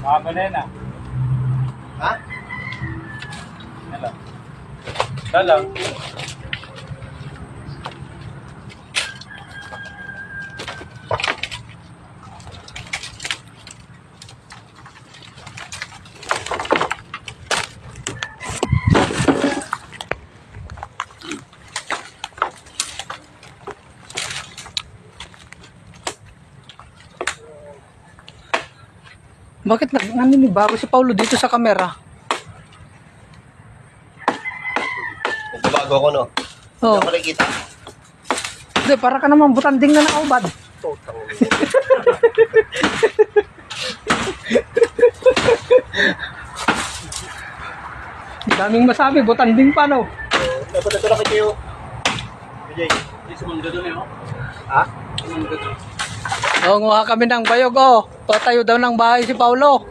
Makapo na yun ah. Ha? Hello. Hello. Bakit naninibago si Paulo dito sa kamera? Nagbabago ako, no? Oh. Hindi ako nakikita. Hindi, para ka naman butanding na naubad. Totang. Daming masabi, butanding pa no. Dapat ito lang kayo. Vijay. Hindi sumangga doon eh oh. Ha? Sumangga doon. Oh, nguha kami ng bayog oh. Patayo daw ng bahay si Paulo.